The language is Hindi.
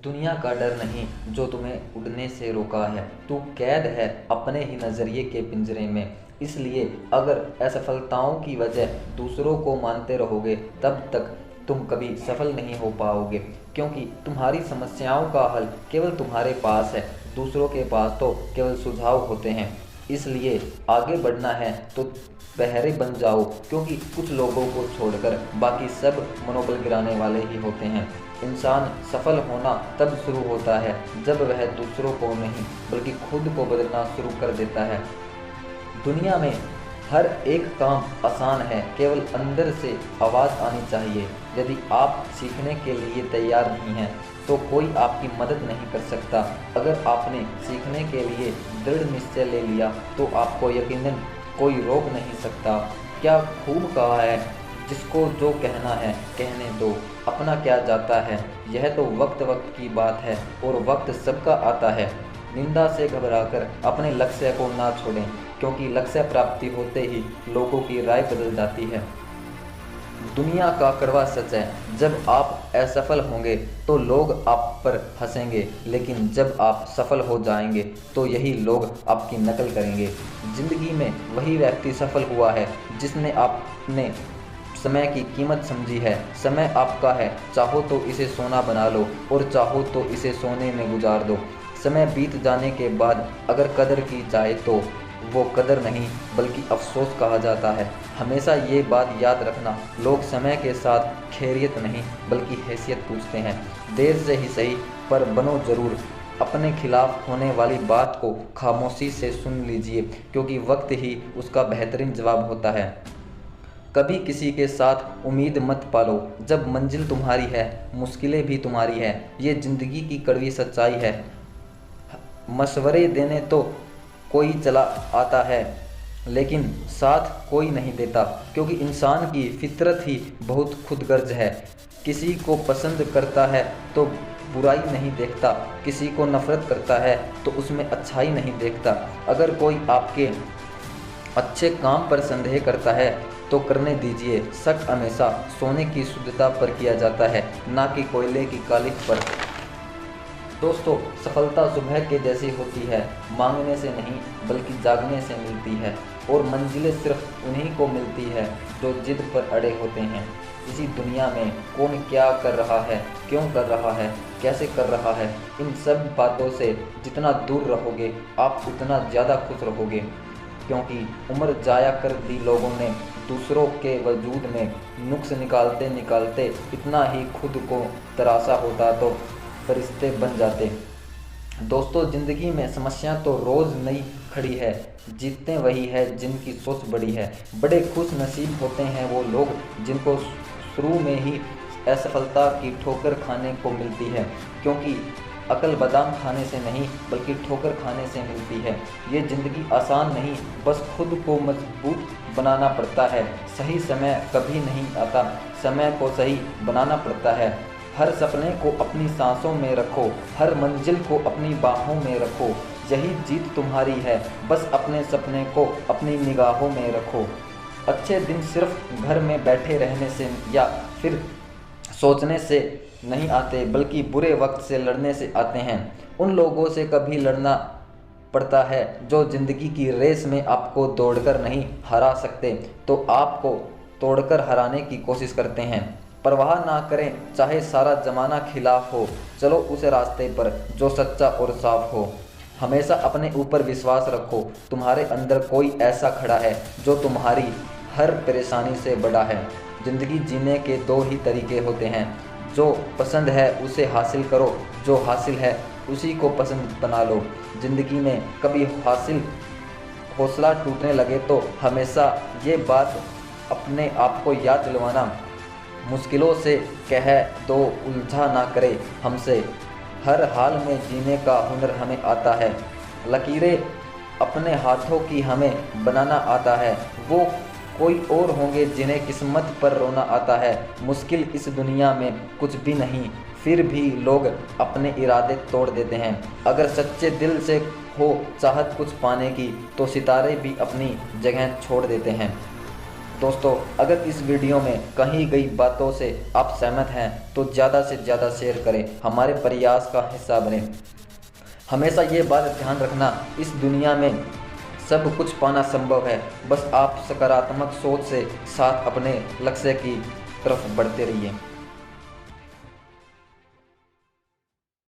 दुनिया का डर नहीं जो तुम्हें उड़ने से रोका है। तू कैद है अपने ही नज़रिए के पिंजरे में। इसलिए अगर असफलताओं की वजह दूसरों को मानते रहोगे तब तक तुम कभी सफल नहीं हो पाओगे, क्योंकि तुम्हारी समस्याओं का हल केवल तुम्हारे पास है। दूसरों के पास तो केवल सुझाव होते हैं। इसलिए आगे बढ़ना है तो पहरे बन जाओ, क्योंकि कुछ लोगों को छोड़कर बाकी सब मनोबल गिराने वाले ही होते हैं। इंसान सफल होना तब शुरू होता है जब वह दूसरों को नहीं बल्कि खुद को बदलना शुरू कर देता है। दुनिया में हर एक काम आसान है, केवल अंदर से आवाज़ आनी चाहिए। यदि आप सीखने के लिए तैयार नहीं हैं तो कोई आपकी मदद नहीं कर सकता। अगर आपने सीखने के लिए दृढ़ निश्चय ले लिया तो आपको यकीनन कोई रोक नहीं सकता। क्या खूब कहा है, जिसको जो कहना है कहने दो, अपना क्या जाता है। यह तो वक्त वक्त की बात है और वक्त सबका आता है। निंदा से घबराकर अपने लक्ष्य को ना छोड़ें, क्योंकि लक्ष्य प्राप्ति होते ही लोगों की राय बदल जाती है। दुनिया का कड़वा सच है, जब आप असफल होंगे तो लोग आप पर हंसेंगे, लेकिन जब आप सफल हो जाएंगे तो यही लोग आपकी नकल करेंगे। जिंदगी में वही व्यक्ति सफल हुआ है जिसने अपने समय की कीमत समझी है। समय आपका है, चाहो तो इसे सोना बना लो और चाहो तो इसे सोने में गुजार दो। समय बीत जाने के बाद अगर कदर की जाए तो वो कदर नहीं बल्कि अफसोस कहा जाता है। हमेशा ये बात याद रखना, लोग समय के साथ खैरियत नहीं बल्कि हैसियत पूछते हैं। देर से ही सही पर बनो ज़रूर। अपने खिलाफ होने वाली बात को खामोशी से सुन लीजिए, क्योंकि वक्त ही उसका बेहतरीन जवाब होता है। कभी किसी के साथ उम्मीद मत पालो, जब मंजिल तुम्हारी है मुश्किलें भी तुम्हारी है। ये ज़िंदगी की कड़वी सच्चाई है। मशवरे देने तो कोई चला आता है, लेकिन साथ कोई नहीं देता, क्योंकि इंसान की फितरत ही बहुत खुदगर्ज है। किसी को पसंद करता है तो बुराई नहीं देखता, किसी को नफरत करता है तो उसमें अच्छाई नहीं देखता। अगर कोई आपके अच्छे काम पर संदेह करता है तो करने दीजिए। शक हमेशा सोने की शुद्धता पर किया जाता है, ना कि कोयले की कालिख पर। दोस्तों, सफलता सुबह के जैसी होती है, मांगने से नहीं बल्कि जागने से मिलती है। और मंजिलें सिर्फ उन्हीं को मिलती है जो जिद पर अड़े होते हैं। इसी दुनिया में कौन क्या कर रहा है, क्यों कर रहा है, कैसे कर रहा है, इन सब बातों से जितना दूर रहोगे आप उतना ज़्यादा खुश रहोगे। क्योंकि उम्र जाया कर दी लोगों ने दूसरों के वजूद में नुक्स निकालते निकालते, इतना ही खुद को तराशा होता तो फरिश्ते बन जाते। दोस्तों, ज़िंदगी में समस्या तो रोज़ नई खड़ी है, जीतते वही है जिनकी सोच बड़ी है। बड़े खुश नसीब होते हैं वो लोग जिनको शुरू में ही असफलता की ठोकर खाने को मिलती है, क्योंकि अकल बादाम खाने से नहीं बल्कि ठोकर खाने से मिलती है। ये ज़िंदगी आसान नहीं, बस खुद को मजबूत बनाना पड़ता है। सही समय कभी नहीं आता, समय को सही बनाना पड़ता है। हर सपने को अपनी सांसों में रखो, हर मंजिल को अपनी बाहों में रखो। यही जीत तुम्हारी है, बस अपने सपने को अपनी निगाहों में रखो। अच्छे दिन सिर्फ घर में बैठे रहने से या फिर सोचने से नहीं आते, बल्कि बुरे वक्त से लड़ने से आते हैं। उन लोगों से कभी लड़ना पड़ता है जो ज़िंदगी की रेस में आपको दौड़कर नहीं हरा सकते, तो आपको तोड़कर हराने की कोशिश करते हैं। परवाह ना करें चाहे सारा ज़माना खिलाफ हो, चलो उस रास्ते पर जो सच्चा और साफ हो। हमेशा अपने ऊपर विश्वास रखो, तुम्हारे अंदर कोई ऐसा खड़ा है जो तुम्हारी हर परेशानी से बड़ा है। ज़िंदगी जीने के दो ही तरीके होते हैं, जो पसंद है उसे हासिल करो, जो हासिल है उसी को पसंद बना लो। ज़िंदगी में कभी हौसला टूटने लगे तो हमेशा ये बात अपने आप को याद दिलवाना, मुश्किलों से कह दो उलझा ना करे हमसे। हर हाल में जीने का हुनर हमें आता है, लकीरें अपने हाथों की हमें बनाना आता है। वो कोई और होंगे जिन्हें किस्मत पर रोना आता है। मुश्किल इस दुनिया में कुछ भी नहीं, फिर भी लोग अपने इरादे तोड़ देते हैं। अगर सच्चे दिल से हो चाहत कुछ पाने की तो सितारे भी अपनी जगह छोड़ देते हैं। दोस्तों, अगर इस वीडियो में कही गई बातों से आप सहमत हैं तो ज़्यादा से ज़्यादा शेयर करें, हमारे प्रयास का हिस्सा बने। हमेशा ये बात ध्यान रखना, इस दुनिया में सब कुछ पाना संभव है, बस आप सकारात्मक सोच से साथ अपने लक्ष्य की तरफ बढ़ते रहिए।